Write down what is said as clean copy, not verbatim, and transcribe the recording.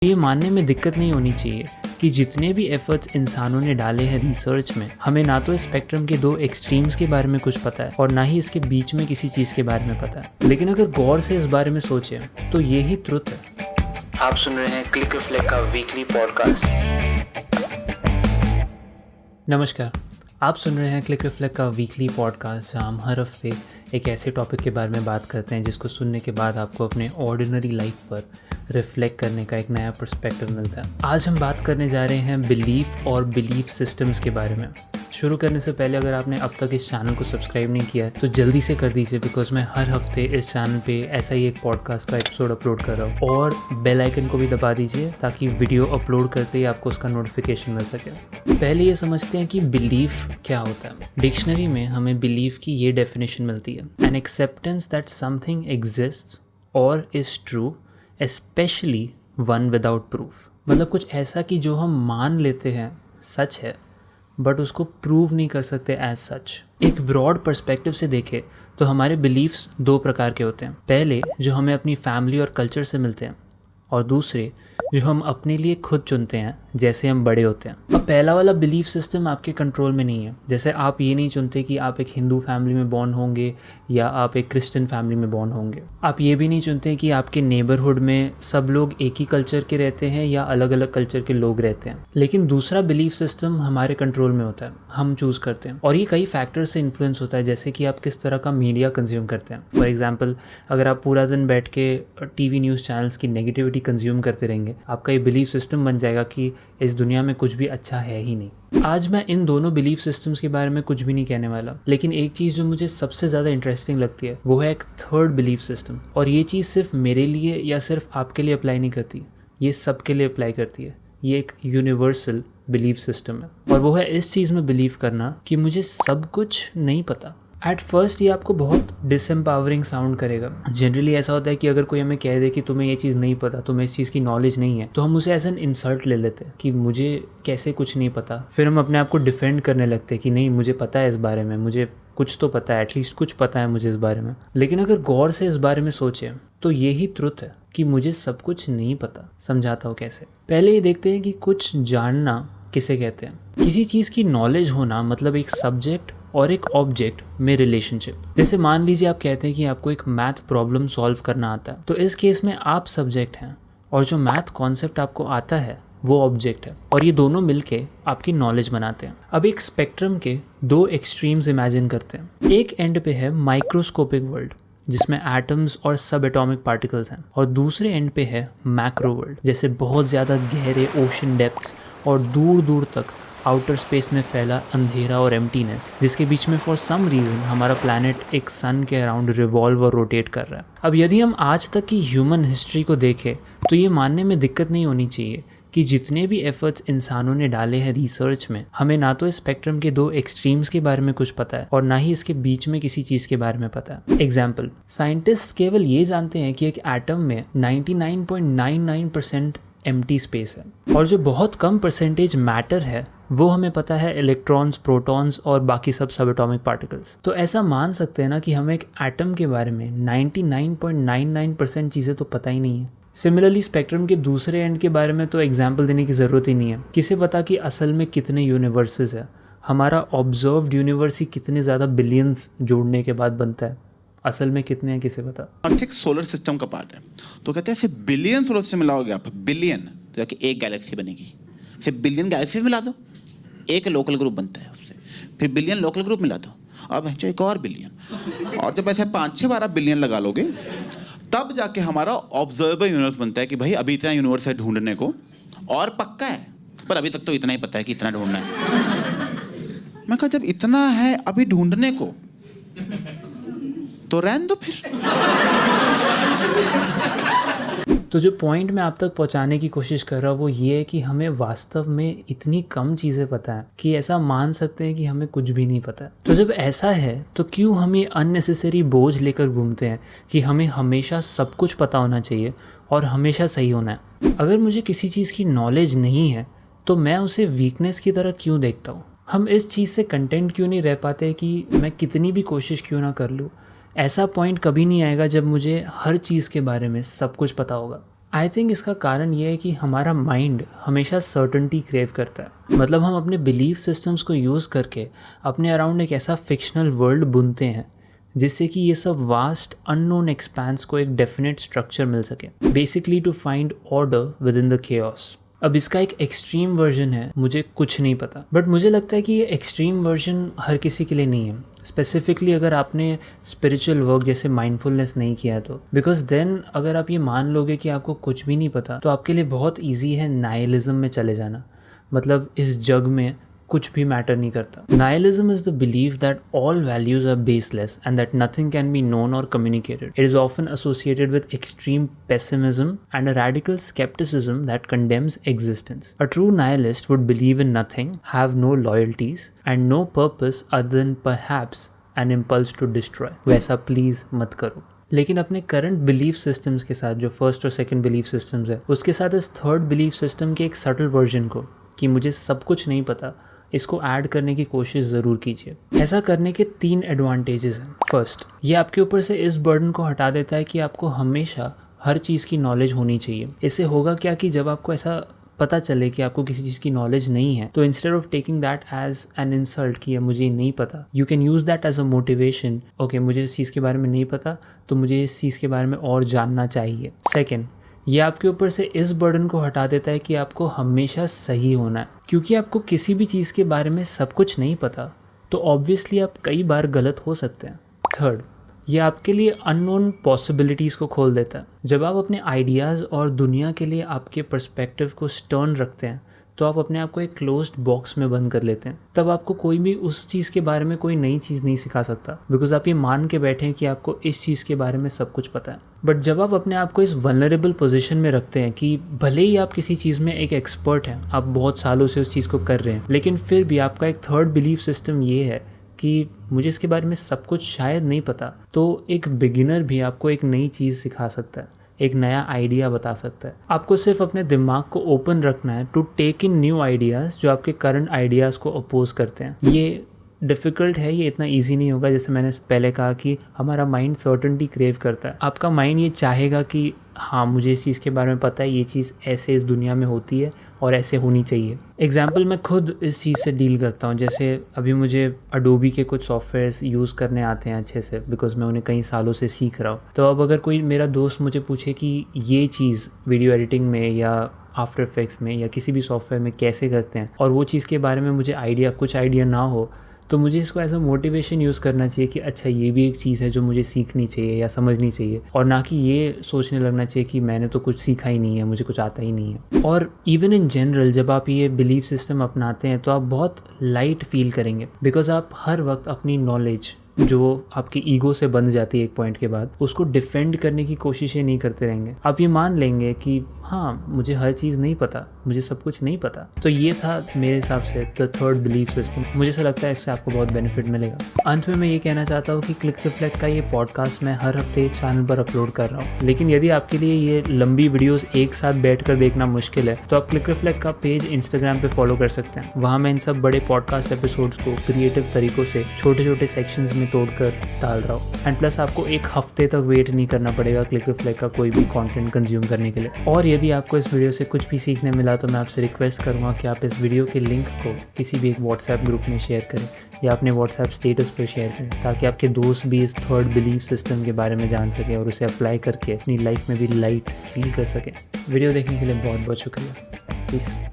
ये मानने में दिक्कत नहीं होनी चाहिए कि जितने भी एफर्ट्स इंसानों ने डाले हैं रिसर्च में, हमें ना तो स्पेक्ट्रम के दो एक्सट्रीम्स के बारे में कुछ पता है और ना ही इसके बीच में किसी चीज़ के बारे में पता है। लेकिन अगर गौर से इस बारे में सोचें तो ये ही ट्रुथ है। आप सुन रहे हैं क्लिक रिफ्लेक्ट का वीकली पॉडकास्ट। नमस्कार, आप सुन रहे हैं क्लिक रिफ्लेक्ट का वीकली पॉडकास्ट, जहाँ हम हर हफ्ते एक ऐसे टॉपिक के बारे में बात करते हैं जिसको सुनने के बाद आपको अपने ऑर्डिनरी लाइफ पर रिफ्लेक्ट करने का एक नया पर्सपेक्टिव मिलता है। आज हम बात करने जा रहे हैं बिलीफ और बिलीफ सिस्टम्स के बारे में। शुरू करने से पहले अगर आपने अब तक इस चैनल को सब्सक्राइब नहीं किया है तो जल्दी से कर दीजिए, बिकॉज मैं हर हफ्ते इस चैनल पे ऐसा ही एक पॉडकास्ट का एपिसोड अपलोड कर रहा हूँ। और बेल आइकन को भी दबा दीजिए ताकि वीडियो अपलोड करते ही आपको उसका नोटिफिकेशन मिल सके। पहले ये समझते हैं कि बिलीफ क्या होता है। डिक्शनरी में हमें बिलीफ की ये डेफिनेशन मिलती है: an acceptance that something exists और is true, especially one without proof. मतलब कुछ ऐसा कि जो हम मान लेते हैं सच है बट उसको प्रूव नहीं कर सकते एज सच। एक ब्रॉड पर्सपेक्टिव से देखें तो हमारे बिलीफ्स दो प्रकार के होते हैं। पहले जो हमें अपनी फैमिली और कल्चर से मिलते हैं, और दूसरे जो हम अपने लिए खुद चुनते हैं जैसे हम बड़े होते हैं। अब पहला वाला बिलीफ सिस्टम आपके कंट्रोल में नहीं है। जैसे आप ये नहीं चुनते कि आप एक हिंदू फैमिली में बॉर्न होंगे या आप एक क्रिश्चियन फैमिली में बॉर्न होंगे। आप ये भी नहीं चुनते कि आपके नेबरहुड में सब लोग एक ही कल्चर के रहते हैं या अलग अलग कल्चर के लोग रहते हैं। लेकिन दूसरा बिलीफ सिस्टम हमारे कंट्रोल में होता है, हम चूज करते हैं, और ये कई फैक्टर से इन्फ्लुएंस होता है, जैसे कि आप किस तरह का मीडिया कंज्यूम करते हैं। फॉर एग्जाम्पल, अगर आप पूरा दिन बैठ के टीवी न्यूज़ चैनल्स की नेगेटिविटी कंज्यूम करते रहेंगे, आपका ये बिलीफ सिस्टम बन जाएगा कि इस दुनिया में कुछ भी अच्छा है ही नहीं। आज मैं इन दोनों बिलीफ सिस्टम्स के बारे में कुछ भी नहीं कहने वाला, लेकिन एक चीज़ जो मुझे सबसे ज़्यादा इंटरेस्टिंग लगती है वो है एक थर्ड बिलीफ सिस्टम। और ये चीज़ सिर्फ मेरे लिए या सिर्फ आपके लिए अप्लाई नहीं करती, ये सबके लिए अप्लाई करती है। ये एक यूनिवर्सल बिलीफ सिस्टम है, और वो है इस चीज़ में बिलीव करना कि मुझे सब कुछ नहीं पता। एट फर्स्ट ये आपको बहुत डिसएम्पावरिंग साउंड करेगा। जनरली ऐसा होता है कि अगर कोई हमें कह दे कि तुम्हें ये चीज़ नहीं पता, तुम्हें इस चीज़ की नॉलेज नहीं है, तो हम उसे एज एन इंसल्ट ले लेते हैं कि मुझे कैसे कुछ नहीं पता। फिर हम अपने आप को डिफेंड करने लगते हैं कि नहीं, मुझे पता है इस बारे में, मुझे कुछ तो पता है, एटलीस्ट कुछ पता है मुझे इस बारे में। लेकिन अगर गौर से इस बारे में सोचें तो ये ही ट्रुथ है कि मुझे सब कुछ नहीं पता। समझाता हूँ कैसे। पहले ये देखते हैं कि कुछ जानना किसे कहते हैं। किसी चीज़ की नॉलेज होना मतलब एक सब्जेक्ट और एक ऑब्जेक्ट में रिलेशनशिप। जैसे मान लीजिए आप कहते हैं कि आपको एक मैथ प्रॉब्लम सॉल्व करना आता है, तो इस केस में आप सब्जेक्ट हैं और जो मैथ कॉन्सेप्ट आपको आता है वो ऑब्जेक्ट है, और ये दोनों मिलके आपकी नॉलेज बनाते हैं। अब एक स्पेक्ट्रम के दो एक्सट्रीम्स इमेजिन करते हैं। एक एंड पे है माइक्रोस्कोपिक वर्ल्ड जिसमें एटम्स और सब एटॉमिक पार्टिकल्स हैं, और दूसरे एंड पे है मैक्रो वर्ल्ड, जैसे बहुत ज़्यादा गहरे ओशन डेप्थ्स और दूर दूर तक आउटर स्पेस में फैला अंधेरा और एम्प्टीनेस, जिसके बीच में फॉर सम रीज़न हमारा प्लैनेट एक सन के अराउंड रिवॉल्व और रोटेट कर रहा है। अब यदि हम आज तक की ह्यूमन हिस्ट्री को देखें तो ये मानने में दिक्कत नहीं होनी चाहिए कि जितने भी एफर्ट्स इंसानों ने डाले हैं रिसर्च में, हमें ना तो स्पेक्ट्रम के दो एक्सट्रीम्स के बारे में कुछ पता है और ना ही इसके बीच में किसी चीज़ के बारे में पता है। एग्जाम्पल, साइंटिस्ट केवल ये जानते हैं कि एक एटम में 99.99% एम्प्टी स्पेस है, और जो बहुत कम परसेंटेज मैटर है वो हमें पता है इलेक्ट्रॉन्स, प्रोटॉन्स और बाकी सब एटॉमिक पार्टिकल्स। तो ऐसा मान सकते हैं ना कि हमें एक एटम के बारे में 99.99% चीज़ें तो पता ही नहीं है। सिमिलरली स्पेक्ट्रम के दूसरे एंड के बारे में तो एग्जाम्पल देने की ज़रूरत ही नहीं है। किसे पता कि असल में कितने यूनिवर्सेस है, हमारा ऑब्जर्व्ड यूनिवर्स ही कितने ज़्यादा बिलियंस जोड़ने के बाद बनता है, असल में कितने हैं किसे पता। अर्थ एक सोलर सिस्टम का पार्ट है, तो कहते हैं फिर बिलियन सोलर सिस्टम मिलाओगे आप, बिलियन, तो जाके एक गैलेक्सी बनेगी। फिर बिलियन गैलेक्सी मिला दो, एक लोकल ग्रुप बनता है उससे। फिर बिलियन लोकल ग्रुप मिला दो, अब है एक और बिलियन, और जब ऐसे 5-6-12 बिलियन लगा लोगे तब जाके हमारा ऑब्जर्वेबल यूनिवर्स बनता है कि भाई अभी इतना यूनिवर्स है ढूंढने को, और पक्का है, पर अभी तक तो इतना ही पता है कि इतना ढूंढना है। मैं कहा जब इतना है अभी ढूंढने को तो रहने दो फिर। तो जो पॉइंट मैं आप तक पहुंचाने की कोशिश कर रहा हूँ वो ये है कि हमें वास्तव में इतनी कम चीज़ें पता है कि ऐसा मान सकते हैं कि हमें कुछ भी नहीं पता है। तो जब ऐसा है तो क्यों हमें अननेसेसरी बोझ लेकर घूमते हैं कि हमें हमेशा सब कुछ पता होना चाहिए और हमेशा सही होना है। अगर मुझे किसी चीज़ की नॉलेज नहीं है तो मैं उसे वीकनेस की तरह क्यों देखता हूँ? हम इस चीज़ से कंटेंट क्यों नहीं रह पाते कि मैं कितनी भी कोशिश क्यों ना कर लूँ? ऐसा पॉइंट कभी नहीं आएगा जब मुझे हर चीज़ के बारे में सब कुछ पता होगा। आई थिंक इसका कारण ये है कि हमारा माइंड हमेशा सर्टेनिटी क्रेव करता है। मतलब हम अपने बिलीफ सिस्टम्स को यूज़ करके अपने अराउंड एक ऐसा फिक्शनल वर्ल्ड बुनते हैं जिससे कि ये सब वास्ट अननोन एक्सपेंस को एक डेफिनेट स्ट्रक्चर मिल सके, basically to find order within the chaos. अब इसका एक एक्सट्रीम वर्जन है, मुझे कुछ नहीं पता, बट मुझे लगता है कि ये एक्सट्रीम वर्जन हर किसी के लिए नहीं है, स्पेसिफिकली अगर आपने स्पिरिचुअल वर्क जैसे माइंडफुलनेस नहीं किया है तो। बिकॉज देन अगर आप ये मान लोगे कि आपको कुछ भी नहीं पता तो आपके लिए बहुत ईजी है नाइलिज्म में चले जाना। मतलब इस जग में कुछ भी मैटर नहीं करता। Nihilism is the belief that all values are baseless and that nothing can be known or communicated. It is often associated with extreme pessimism and a radical skepticism that condemns existence. A true nihilist would believe in nothing, have no loyalties and no purpose other than perhaps an impulse to destroy. वैसा please मत करो। लेकिन अपने current belief systems के साथ, जो first और second belief systems है, उसके साथ इस थर्ड बिलीफ सिस्टम के एक सटल वर्जन को कि मुझे सब कुछ नहीं पता, इसको ऐड करने की कोशिश ज़रूर कीजिए। ऐसा करने के 3 एडवांटेजेस हैं। फर्स्ट, ये आपके ऊपर से इस बर्डन को हटा देता है कि आपको हमेशा हर चीज़ की नॉलेज होनी चाहिए। इससे होगा क्या कि जब आपको ऐसा पता चले कि आपको किसी चीज़ की नॉलेज नहीं है तो instead of taking that as an insult कि मुझे नहीं पता, you can use that as a motivation. Okay, मुझे इस चीज़ के बारे में नहीं पता तो मुझे इस चीज़ के बारे में और जानना चाहिए। सेकेंड, ये आपके ऊपर से इस बर्डन को हटा देता है कि आपको हमेशा सही होना है, क्योंकि आपको किसी भी चीज़ के बारे में सब कुछ नहीं पता तो ऑब्वियसली आप कई बार गलत हो सकते हैं। थर्ड, ये आपके लिए अननोन पॉसिबिलिटीज़ को खोल देता है। जब आप अपने आइडियाज़ और दुनिया के लिए आपके पर्सपेक्टिव को स्टर्न रखते हैं तो आप अपने आप को एक क्लोज्ड बॉक्स में बंद कर लेते हैं। तब आपको कोई भी उस चीज़ के बारे में कोई नई चीज़ नहीं सिखा सकता, बिकॉज आप ये मान के बैठे हैं कि आपको इस चीज़ के बारे में सब कुछ पता है। बट जब आप अपने आप को इस वल्नरेबल पोजीशन में रखते हैं कि भले ही आप किसी चीज़ में एक एक्सपर्ट हैं, आप बहुत सालों से उस चीज़ को कर रहे हैं, लेकिन फिर भी आपका एक थर्ड बिलीफ सिस्टम ये है कि मुझे इसके बारे में सब कुछ शायद नहीं पता, तो एक बिगिनर भी आपको एक नई चीज़ सिखा सकता है, एक नया आइडिया बता सकता है। आपको सिर्फ अपने दिमाग को ओपन रखना है to take in new ideas जो आपके करंट आइडियाज़ को अपोज करते हैं। ये डिफ़िकल्ट है, ये इतना इजी नहीं होगा। जैसे मैंने पहले कहा कि हमारा माइंड सर्टेनिटी क्रेव करता है। आपका माइंड ये चाहेगा कि हाँ, मुझे इस चीज़ के बारे में पता है, ये चीज़ ऐसे इस दुनिया में होती है और ऐसे होनी चाहिए। एग्जाम्पल, मैं खुद इस चीज़ से डील करता हूँ। जैसे अभी मुझे अडोबी के कुछ सॉफ्टवेयर्स यूज़ करने आते हैं अच्छे से, बिकॉज मैं उन्हें कई सालों से सीख रहा हूँ। तो अब अगर कोई मेरा दोस्त मुझे पूछे कि ये चीज़ वीडियो एडिटिंग में या आफ्टर इफेक्ट्स में या किसी भी सॉफ्टवेयर में कैसे करते हैं और वो चीज़ के बारे में मुझे कुछ आइडिया ना हो, तो मुझे इसको एज अ मोटिवेशन यूज़ करना चाहिए कि अच्छा, ये भी एक चीज़ है जो मुझे सीखनी चाहिए या समझनी चाहिए, और ना कि ये सोचने लगना चाहिए कि मैंने तो कुछ सीखा ही नहीं है, मुझे कुछ आता ही नहीं है। और इवन इन जनरल जब आप ये बिलीफ सिस्टम अपनाते हैं तो आप बहुत लाइट फील करेंगे, बिकॉज आप हर वक्त अपनी नॉलेज जो आपकी ईगो से बंध जाती है एक पॉइंट के बाद, उसको डिफेंड करने की कोशिशें नहीं करते रहेंगे। आप ये मान लेंगे कि हाँ, मुझे हर चीज़ नहीं पता, मुझे सब कुछ नहीं पता। तो ये था मेरे हिसाब से द थर्ड बिलीफ सिस्टम। मुझे ऐसा लगता है इससे आपको बहुत बेनिफिट मिलेगा। अंत में मैं ये कहना चाहता हूँ कि क्लिक रिफ्लेक्ट का ये पॉडकास्ट मैं हर हफ्ते इस चैनल पर अपलोड कर रहा हूँ, लेकिन यदि आपके लिए ये लंबी वीडियोस एक साथ बैठ कर देखना मुश्किल है तो आप क्लिक रिफ्लेक्ट का पेज इंस्टाग्राम पे फॉलो कर सकते हैं। वहाँ मैं इन सब बड़े पॉडकास्ट एपिसोड्स को क्रिएटिव तरीकों से छोटे छोटे सेक्शंस में तोड़कर डाल रहा हूँ। एंड प्लस आपको एक हफ्ते तक वेट नहीं करना पड़ेगा क्लिक रिफ्लेक्ट का कोई भी कंटेंट कंज्यूम करने के लिए। और यदि आपको इस वीडियो से कुछ भी सीखने मिला तो मैं आपसे रिक्वेस्ट करूँगा कि आप इस वीडियो के लिंक को किसी भी एक व्हाट्सएप ग्रुप में शेयर करें या अपने व्हाट्सएप स्टेटस पर शेयर करें, ताकि आपके दोस्त भी इस थर्ड बिलीफ सिस्टम के बारे में जान सकें और उसे अप्लाई करके अपनी लाइफ में भी लाइट फील कर सकें। वीडियो देखने के लिए बहुत बहुत शुक्रिया। प्लीज़।